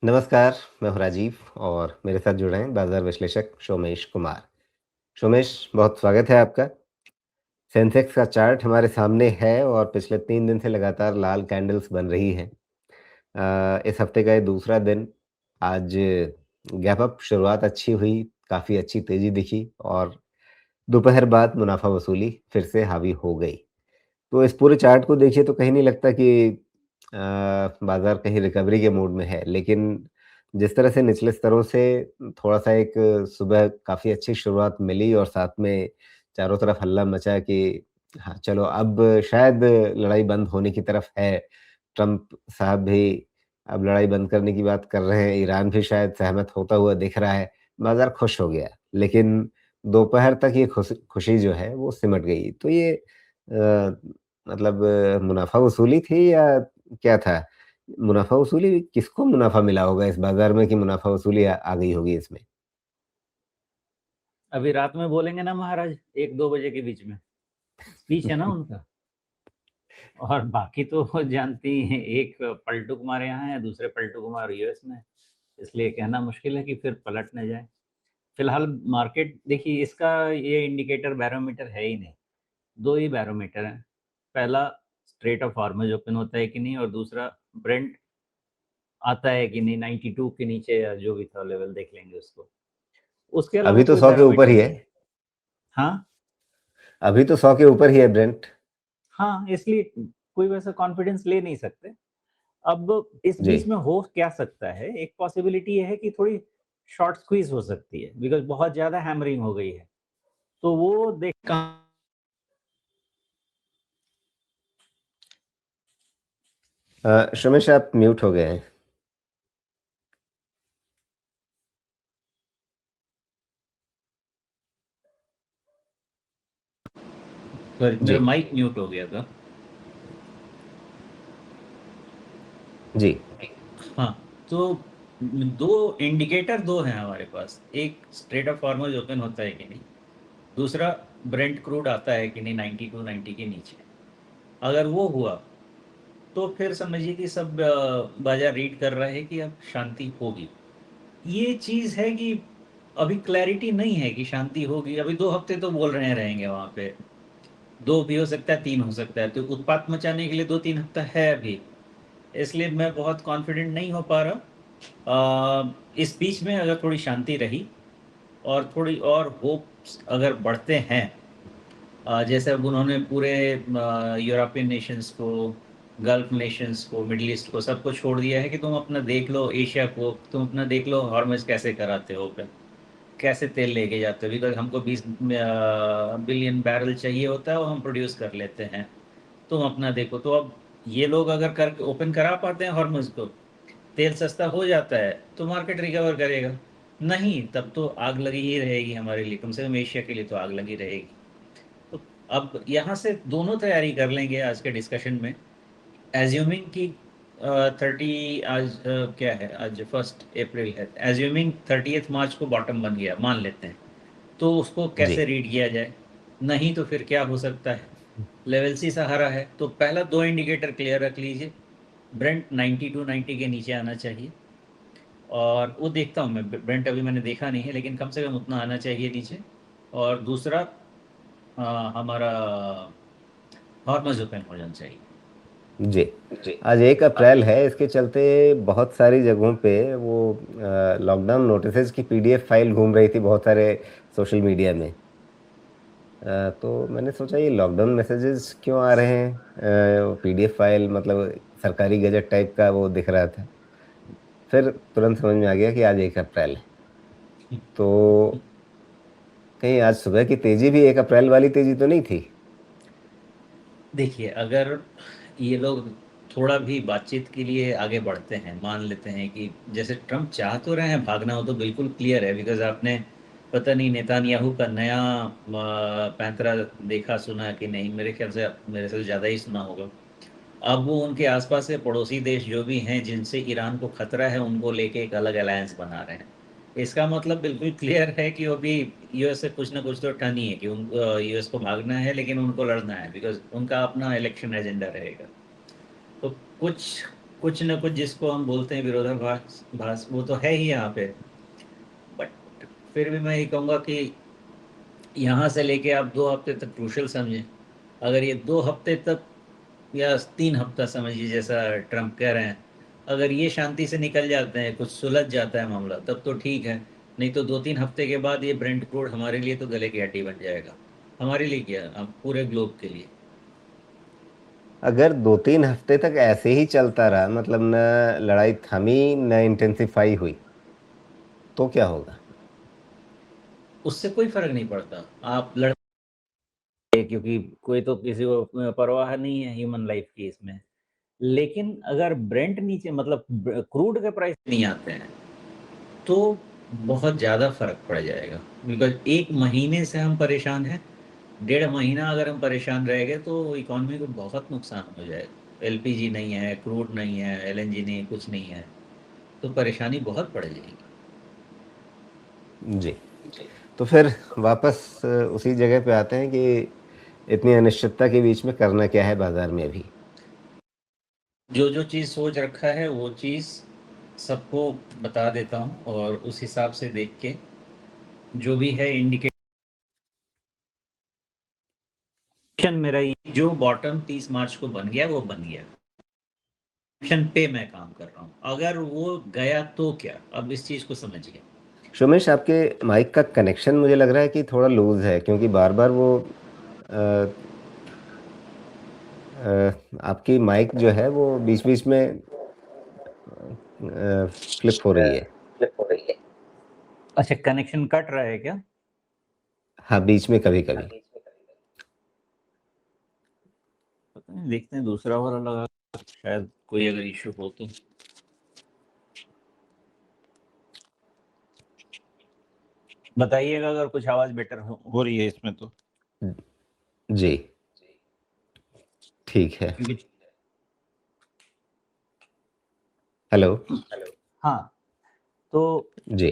नमस्कार, मैं हूँ राजीव और मेरे साथ जुड़े हैं बाज़ार विश्लेषक शोमेश कुमार। शोमेश, बहुत स्वागत है आपका। सेंसेक्स का चार्ट हमारे सामने है और पिछले 3 दिन से लगातार लाल कैंडल्स बन रही हैं। इस हफ्ते का ये दूसरा दिन, आज गैप अप शुरुआत अच्छी हुई, काफ़ी अच्छी तेज़ी दिखी और दोपहर बाद मुनाफ़ा वसूली फिर से हावी हो गई। तो इस पूरे चार्ट को देखिए तो कहीं नहीं लगता कि बाज़ार कहीं रिकवरी के मूड में है। लेकिन जिस तरह से निचले स्तरों से थोड़ा-सा एक सुबह काफ़ी अच्छी शुरुआत मिली और साथ में चारों तरफ हल्ला मचा कि हाँ, चलो अब शायद लड़ाई बंद होने की तरफ है। ट्रंप साहब भी अब लड़ाई बंद करने की बात कर रहे हैं, ईरान भी शायद सहमत होता हुआ दिख रहा है, बाज़ार खुश हो गया। लेकिन दोपहर तक ये खुशी जो है वो सिमट गई। तो ये मतलब मुनाफ़ा वसूली थी या क्या था? मुनाफ़ा वसूली किसको मुनाफ़ा मिला होगा इस बाज़ार में कि मुनाफ़ा वसूली आ गई होगी इसमें? अभी रात में बोलेंगे ना महाराज 1-2 बजे के बीच में, स्पीच है ना उनका। और बाकी तो जानती ही हैं, एक पलटू कुमार यहाँ है, दूसरे पलटू कुमार यूएस में, इसलिए कहना मुश्किल है कि फिर पलट ना जाए। फिलहाल मार्केट देखिए, इसका ये इंडिकेटर बैरोमीटर है ही नहीं, 2 ही बैरोमीटर हैं। पहला स्ट्रेट ऑफ हॉर्मुज़ ओपन होता है कि नहीं, और दूसरा ब्रेंट आता है कि नहीं 92 के नीचे, या जो भी था लेवल देख लेंगे उसको। उसके अलावा अभी तो कोई 100 के ऊपर बैरोमीटर ही है। नहीं है। हाँ? अभी तो 100 के ऊपर ही है ब्रेंट। हाँ, इसलिए कोई वैसा कॉन्फिडेंस ले नहीं सकते। अब इस जी। बीच में हो क्या सकता है, एक पॉसिबिलिटी ये है कि थोड़ी शॉर्ट स्क्वीज़ हो सकती है, बिकॉज़ बहुत ज़्यादा हैमरिंग हो गई है। तो वो देख कहाँ शोमेश, आप म्यूट हो गए हैं। सॉरी, जी, मेरा माइक म्यूट हो गया था। जी, हाँ, तो 2 इंडिकेटर 2 हैं हमारे पास। एक स्ट्रेट ऑफ हॉर्मुज़ ओपन होता है कि नहीं, दूसरा ब्रेंट क्रूड आता है कि नहीं 92-90 के नीचे। अगर वो हुआ, तो फिर समझिए कि सब बाज़ार रीड कर रहा है कि अब शांति होगी। ये चीज़ है कि अभी क्लैरिटी नहीं है कि शांति होगी। अभी 2 हफ्ते तो बोल रहे हैं रहेंगे वहाँ पे, 2 भी हो सकता है, 3 हो सकता है, तो उत्पात मचाने के लिए 2-3 हफ्ता है अभी। इसलिए मैं बहुत कॉन्फिडेंट नहीं हो पा रहा। इस बीच में अगर थोड़ी शांति रही और थोड़ी और होप्स अगर बढ़ते हैं, जैसे अब उन्होंने पूरे यूरोपियन नेशंस को, गल्फ नेशंस को, मिडल ईस्ट को, सबको छोड़ दिया है कि तुम अपना देख लो, एशिया को तुम अपना देख लो, हॉर्मज़ कैसे कराते हो, फिर कैसे तेल लेके जाते हो, बिकॉज़ हमको 20 बिलियन बैरल चाहिए होता है और हम प्रोड्यूस कर लेते हैं। तुम अपना देखो। तो अब ये लोग अगर कर ओपन करा पाते हैं हॉर्मज़ को, तेल सस्ता हो जाता है, तो मार्केट रिकवर करेगा। नहीं, तब तो आग लगी ही रहेगी हमारे लिए, कम से कम एशिया के लिए तो आग लगी रहेगी। तो अब यहाँ से दोनों तैयारी कर लेंगे आज के डिस्कशन में। एज्यूमिंग कि 30 आज क्या है, आज 1 अप्रैल है, एज्यूमिंग 30 मार्च को बॉटम बन गया, मान लेते हैं, तो उसको जी। कैसे रीड किया जाए? नहीं तो फिर क्या हो सकता है? लेवल सी सहारा है, तो पहला 2 इंडिकेटर क्लियर रख लीजिए। ब्रेंट 92-90 के नीचे आना चाहिए, और वो देखता हूँ मैं, ब्रेंट अभी मैंने देखा नहीं है, लेकिन कम से कम उतना आना चाहिए नीचे। और दूसरा हमारा हॉर्मज़ ओपन हो जाना चाहिए। जी। जी। आज 1 अप्रैल है, इसके चलते बहुत सारी जगहों पे वो लॉकडाउन नोटिसेज़ की पीडीएफ फाइल घूम रही थी बहुत सारे सोशल मीडिया में। तो मैंने सोचा ये लॉकडाउन मैसेजेस क्यों आ रहे हैं? वो पीडीएफ फाइल मतलब सरकारी गज़ट टाइप का वो दिख रहा था। फिर तुरंत समझ में आ गया कि आज 1 अप्रैल है। तो कहीं आज सुबह की तेज़ी भी 1 अप्रैल वाली तेज़ी तो नहीं थी? देखिए, अगर ये लोग थोड़ा भी बातचीत के लिए आगे बढ़ते हैं, मान लेते हैं कि जैसे ट्रम्प चाह तो रहे हैं भागना, हो तो बिल्कुल क्लियर है, बिकॉज़ आपने पता नहीं नेतान्याहू का नया पैंतरा देखा सुना कि नहीं, मेरे ख्याल से मेरे से ज़्यादा ही सुना होगा। अब वो उनके आस-पास के पड़ोसी देश जो भी हैं जिनसे ईरान को खतरा है, उनको लेके एक अलग अलायंस बना रहे हैं। इसका मतलब बिल्कुल क्लियर है कि वो भी यूएस से कुछ ना कुछ तो ठन ही है कि यूएस को भागना है, लेकिन उनको लड़ना है, बिकॉज़ उनका अपना इलेक्शन एजेंडा रहेगा। तो कुछ कुछ न कुछ जिसको हम बोलते हैं विरोधाभास भास वो तो है ही यहाँ पे। बट फिर भी मैं ये कहूँगा कि यहाँ से लेके आप 2 हफ्ते तक क्रूशियल समझें। अगर ये 2 हफ्ते तक या 3 हफ्ता समझिए जैसा ट्रम्प कह रहे हैं, अगर ये शांति से निकल जाते हैं, कुछ सुलझ जाता है मामला, तब तो ठीक है। नहीं तो 2-3 हफ्ते के बाद ये ब्रेंट क्रूड हमारे लिए तो गले की हड्डी बन जाएगा। हमारे लिए क्या, पूरे ग्लोब के लिए। अगर 2-3 हफ्ते तक ऐसे ही चलता रहा, मतलब न लड़ाई थमी न इंटेंसिफाई हुई, तो क्या होगा? उससे कोई फ़र्क नहीं पड़ता। आप लड़ क्योंकि कोई तो किसी को परवाह नहीं है ह्यूमन लाइफ की इसमें। लेकिन अगर ब्रेंट नीचे मतलब क्रूड के प्राइस नहीं आते हैं तो बहुत ज़्यादा फ़र्क पड़ जाएगा। बिकॉज़ 1 महीने से हम परेशान हैं, 1.5 महीना अगर हम परेशान रह गए तो इकॉनमी को बहुत नुकसान हो जाएगा। एलपीजी नहीं है, क्रूड नहीं है, एलएनजी नहीं, कुछ नहीं है, तो परेशानी बहुत बढ़ जाएगी। जी। तो फिर वापस उसी जगह पे आते हैं कि इतनी अनिश्चितता के बीच में करना क्या है बाजार में अभी? जो चीज़ सोच रखा है वो चीज़ सबको बता देता हूँ और उस हिसाब से देख के जो भी है इंडिकेशन मेरा ये जो बॉटम 30 मार्च को बन गया वो बन गया। ऑप्शन पे मैं काम कर रहा हूँ। अगर वो गया तो क्या? अब इस चीज़ को समझिए। सोमेश, आपके माइक का कनेक्शन मुझे लग रहा है कि थोड़ा लूज़ है, क्योंकि बार-बार वो अ आपकी माइक जो है वो बीच-बीच में फ्लिप हो रही है। अच्छा, कनेक्शन कट रहा है क्या? हाँ, बीच में कभी-कभी। पता नहीं, देखते हैं दूसरा वाला लगा, शायद कोई अगर इश्यू हो तो। बताइएगा अगर कुछ आवाज़ बेटर हो रही है इसमें तो। जी, ठीक है। क्योंकि हेलो? हाँ, तो जी।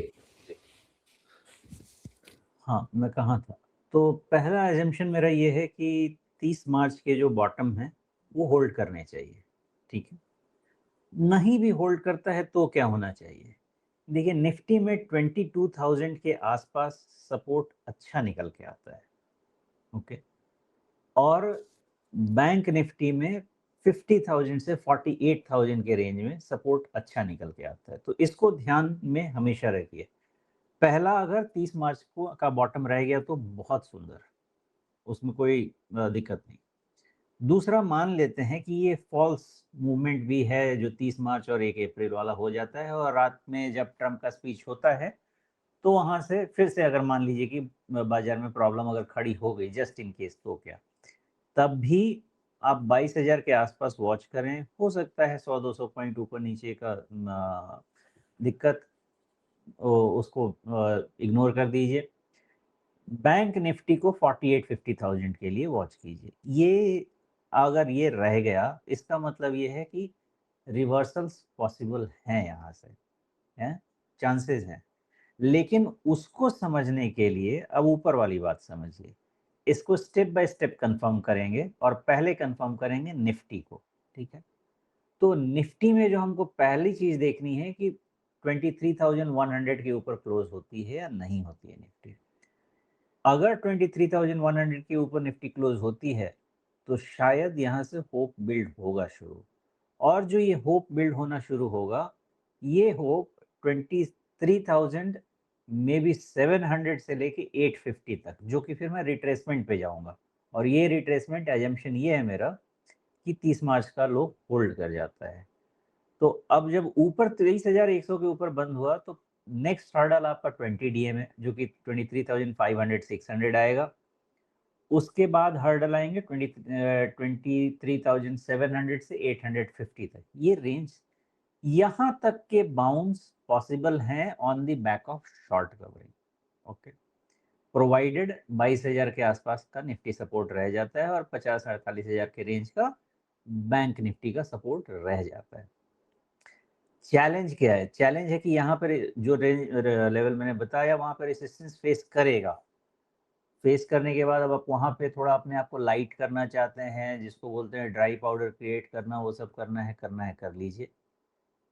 हाँ, मैं कहाँ था? तो पहला अज़म्पशन मेरा ये है कि 30 मार्च के जो बॉटम हैं, वो होल्ड करने चाहिए, ठीक है? नहीं भी होल्ड करता है तो क्या होना चाहिए? देखिए निफ्टी में 22,000 के आसपास सपोर्ट अच्छा निकल के आता है, ओके? और बैंक निफ्टी में 50,000 से 48,000 के रेंज में सपोर्ट अच्छा निकल के आता है। तो इसको ध्यान में हमेशा रखिए। पहला अगर 30 मार्च को का बॉटम रह गया तो बहुत सुंदर, उसमें कोई दिक्कत नहीं। दूसरा मान लेते हैं कि ये फॉल्स मूवमेंट भी है जो 30 मार्च और 1 अप्रैल वाला हो जाता है और रात में जब ट्रम्प का स्पीच होता है तो वहाँ से फिर से अगर मान लीजिए कि बाजार में प्रॉब्लम अगर खड़ी हो गई जस्ट इन केस, तो क्या? तब भी आप 22,000 के आसपास वॉच करें। हो सकता है 100-200 पॉइंट ऊपर नीचे का दिक्कत, उसको इग्नोर कर दीजिए। बैंक निफ्टी को 48-50,000 के लिए वॉच कीजिए। ये अगर ये रह गया, इसका मतलब ये है कि रिवर्सल्स पॉसिबल हैं यहाँ से, हैं? चांसेस हैं। लेकिन उसको समझने के लिए अब ऊपर वाली बात समझिए। इसको स्टेप बाय स्टेप कंफर्म करेंगे और पहले कंफर्म करेंगे निफ्टी को, ठीक है? तो निफ्टी में जो हमको पहली चीज़ देखनी है कि 23,100 के ऊपर क्लोज़ होती है या नहीं होती है निफ्टी। अगर 23,100 के ऊपर निफ्टी क्लोज़ होती है, तो शायद यहाँ से होप बिल्ड होगा शुरू। और जो ये होप बिल्ड होना शुरू होगा, ये होप 23,000 मे बी 700 से लेके 850 तक, जो कि फिर मैं रिट्रेसमेंट पे जाऊँगा। और ये रिट्रेसमेंट असम्पशन ये है मेरा कि 30 मार्च का लो होल्ड कर जाता है। तो अब जब ऊपर 23,100 के ऊपर बंद हुआ तो नेक्स्ट हर्डल आपका 20 डीएम है जो कि 23,500 600 आएगा। उसके बाद हर्डल आएंगे 23,700 से 850 तक, ये रेंज यहाँ तक के बाउंस पॉसिबल हैं on the back of short covering, okay? Provided 22,000 के आसपास का निफ्टी सपोर्ट रह जाता है और 50-48,000 के रेंज का बैंक निफ्टी का सपोर्ट रह जाता है। चैलेंज क्या है? चैलेंज है कि यहाँ पर जो रेंज लेवल मैंने बताया वहाँ पर रेजिस्टेंस फेस करेगा। फेस करने के बाद अब आप वहाँ पे थोड़ा अपने आप को लाइट करना चाहते हैं, जिसको बोलते हैं ड्राई पाउडर क्रिएट करना, वो सब करना है कर लीजिए।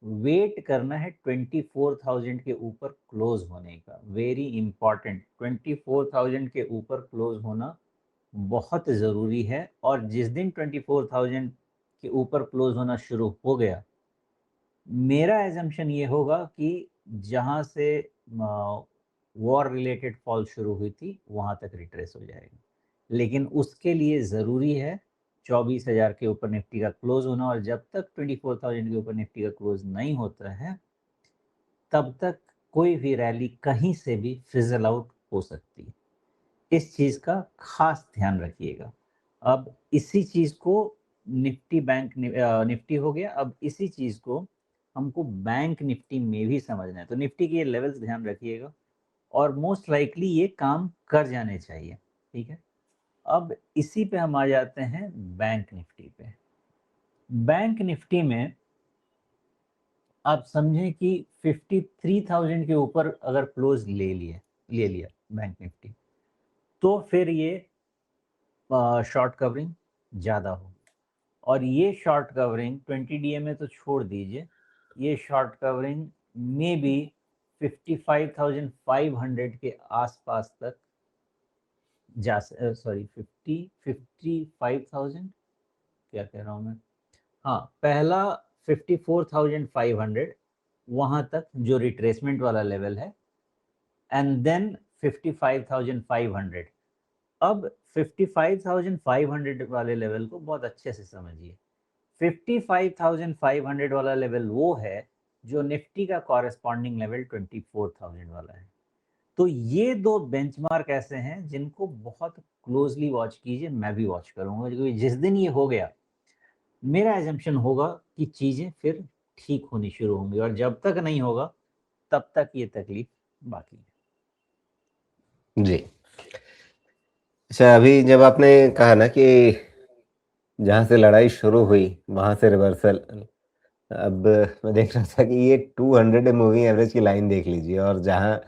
वेट करना है 24,000 के ऊपर क्लोज होने का, वेरी इंपॉर्टेंट। 24,000 के ऊपर क्लोज होना बहुत ज़रूरी है, और जिस दिन 24,000 के ऊपर क्लोज होना शुरू हो गया, मेरा एजम्पशन ये होगा कि जहाँ से वॉर रिलेटेड फॉल शुरू हुई थी वहाँ तक रिट्रेस हो जाएगा। लेकिन उसके लिए ज़रूरी है 24,000 के ऊपर निफ्टी का क्लोज होना, और जब तक 24,000 के ऊपर निफ्टी का क्लोज नहीं होता है, तब तक कोई भी रैली कहीं से भी फिजल आउट हो सकती है। इस चीज़ का खास ध्यान रखिएगा। अब इसी चीज़ को निफ्टी निफ्टी हो गया, अब इसी चीज़ को हमको बैंक निफ्टी में भी समझना है। तो निफ्टी के ये लेवल्स ध्यान रखिएगा, और मोस्ट लाइकली ये काम कर जाने चाहिए, ठीक है। अब इसी पे हम आ जाते हैं बैंक निफ्टी पे। बैंक निफ्टी में आप समझें कि 53,000 के ऊपर अगर क्लोज ले लिया बैंक निफ्टी, तो फिर ये शॉर्ट कवरिंग ज़्यादा हो, और ये शॉर्ट कवरिंग 20 डीएमए तो छोड़ दीजिए, ये शॉर्ट कवरिंग में भी 55,500 के आसपास तक जा, सॉरी 55,000 क्या कह रहा हूँ मैं, हाँ, पहला 54,500 वहाँ तक जो रिट्रेसमेंट वाला लेवल है, एंड देन 55,500। अब 55,500 वाले लेवल को बहुत अच्छे से समझिए। 55,500 वाला लेवल वो है जो निफ्टी का कॉरेस्पॉन्डिंग लेवल 24,000 वाला है। तो ये दो बेंचमार्क ऐसे हैं जिनको बहुत क्लोजली वॉच कीजिए, मैं भी वॉच करूंगा, क्योंकि जिस दिन ये हो गया, मेरा एजम्पशन होगा कि चीजें फिर ठीक होनी शुरू होंगी, और जब तक नहीं होगा तब तक ये तकलीफ बाकी है। जी। अच्छा, अभी जब आपने कहा ना कि जहाँ से लड़ाई शुरू हुई वहाँ से रिवर्सल, अब मैं देख रहा था कि ये 200 मूविंग एवरेज की लाइन देख लीजिए, और जहाँ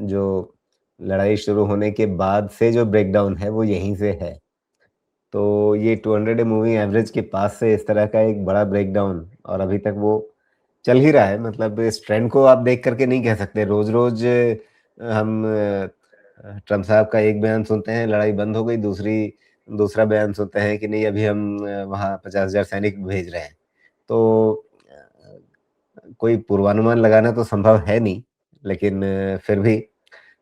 जो लड़ाई शुरू होने के बाद से जो ब्रेकडाउन है वो यहीं से है। तो ये 200 मूविंग एवरेज के पास से इस तरह का एक बड़ा ब्रेकडाउन, और अभी तक वो चल ही रहा है। मतलब इस ट्रेंड को आप देख करके नहीं कह सकते। रोज-रोज हम ट्रम्प साहब का एक बयान सुनते हैं, लड़ाई बंद हो गई, दूसरा बयान सुनते हैं कि नहीं, अभी हम वहाँ 50,000 सैनिक भेज रहे हैं। तो कोई पूर्वानुमान लगाना तो संभव है नहीं, लेकिन फिर भी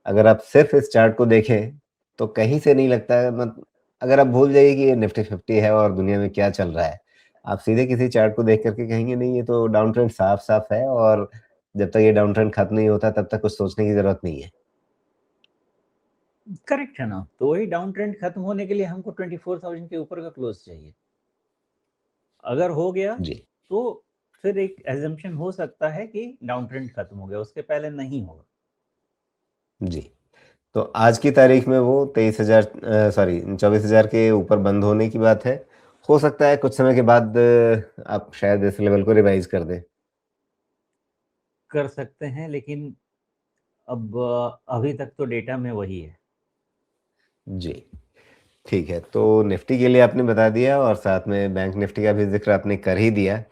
अगर आप सिर्फ़ इस चार्ट को देखें, तो कहीं से नहीं लगता है। अगर आप भूल जाइए कि ये निफ्टी 50 है और दुनिया में क्या चल रहा है। आप सीधे किसी चार्ट को देख कर के कहेंगे नहीं, ये तो डाउन ट्रेंड साफ-साफ है, और जब तक ये डाउन ट्रेंड खत्म नहीं होता तब तक कुछ सोचने की ज़रूरत नहीं है। करेक्ट है ना। तो वही डाउन ट्रेंड खत्म होने के लिए हमको 24,000 के ऊपर का क्लोज चाहिए। अगर हो गया जी। तो फिर एक एजम्पशन हो सकता है कि डाउन ट्रेंड खत्म हो गया, उसके पहले नहीं होगा। जी। तो आज की तारीख में वो 23,000 सॉरी 24,000 के ऊपर बंद होने की बात है। हो सकता है कुछ समय के बाद आप शायद इस लेवल को रिवाइज़ कर दें। कर सकते हैं, लेकिन अब अभी तक तो डेटा में वही है। जी। ठीक है, तो निफ्टी के लिए आपने बता दिया और साथ में बैंक निफ्टी का भी ज़िक्र आपने कर ही दिया।